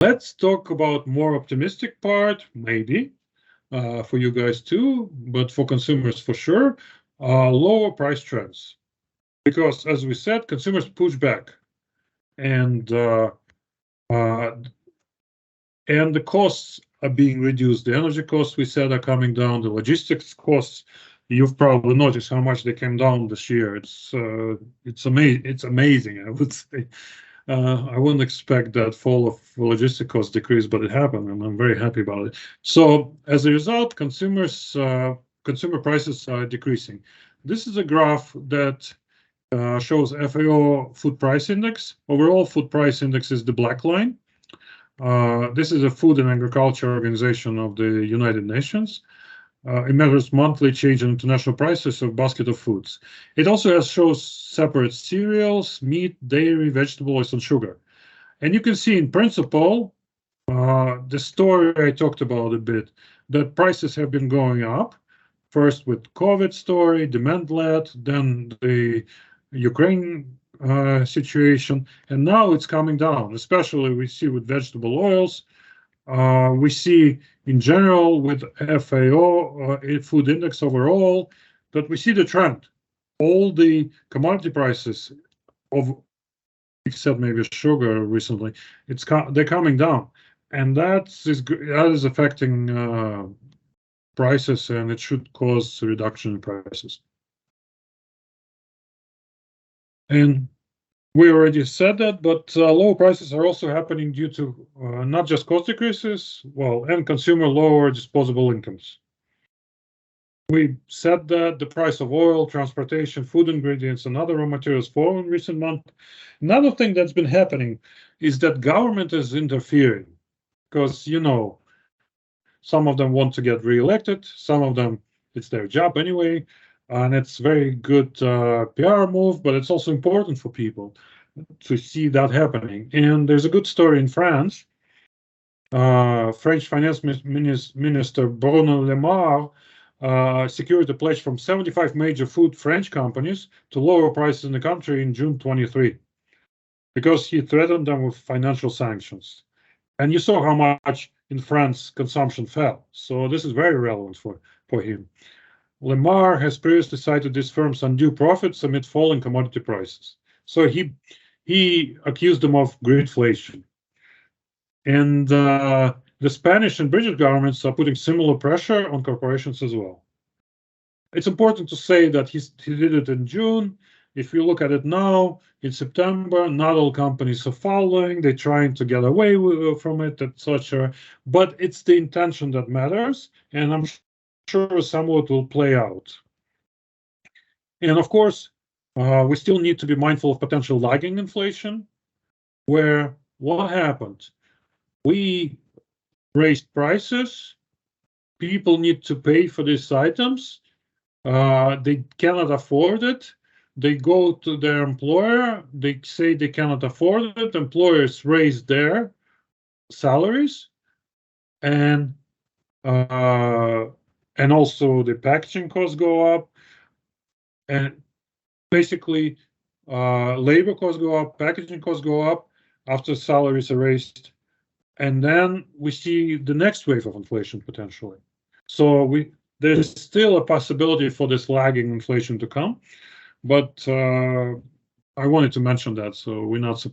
Let's talk about more optimistic part, maybe, for you guys too, but for consumers for sure, lower price trends. Because as we said, consumers push back, and uh, and the costs are being reduced. The energy costs, we said, are coming down. The logistics costs, you've probably noticed how much they came down this year. It's amazing. It's amazing, I would say. I wouldn't expect that fall of logistic cost decrease, but it happened, and I'm very happy about it. So as a result, consumer prices are decreasing. This is a graph that shows FAO food price index. Overall food price index is the black line. This is a Food and Agriculture Organization of the United Nations. It measures monthly change in international prices of basket of foods. It also shows separate cereals, meat, dairy, vegetables, and sugar. And you can see in principle, the story I talked about a bit, that prices have been going up. First with COVID story, demand-led, then the Ukraine situation, and now it's coming down, especially we see with vegetable oils. We see in general with FAO food index overall that we see the trend. All the commodity prices of, except maybe sugar recently, they're coming down, and that is affecting prices, and it should cause a reduction in prices. And we already said that, but low prices are also happening due to not just cost decreases, and consumer lower disposable incomes. We said that the price of oil, transportation, food ingredients, and other raw materials fall in recent months. Another thing that's been happening is that government is interfering because, some of them want to get reelected, some of them, it's their job anyway, and it's very good PR move, but it's also important for people to see that happening. And there's a good story in France. French Finance Minister Bruno Le Maire secured a pledge from 75 major food French companies to lower prices in the country in June 23, because he threatened them with financial sanctions. And you saw how much in France consumption fell. So this is very relevant for him. Le Maire has previously cited these firms' undue profits amid falling commodity prices. So he accused them of greedflation. And the Spanish and British governments are putting similar pressure on corporations as well. It's important to say that he did it in June. If you look at it now, in September, not all companies are following. They're trying to get away from it, etc. But it's the intention that matters, and I'm sure somewhat will play out. And of course, we still need to be mindful of potential lagging inflation, where what happened? We raised prices. People need to pay for these items. They cannot afford it. They go to their employer. They say they cannot afford it. Employers raise their salaries, and also the packaging costs go up, and basically labor costs go up, packaging costs go up after salaries are raised, and then we see the next wave of inflation potentially. So there's still a possibility for this lagging inflation to come, but I wanted to mention that so we're not surprised.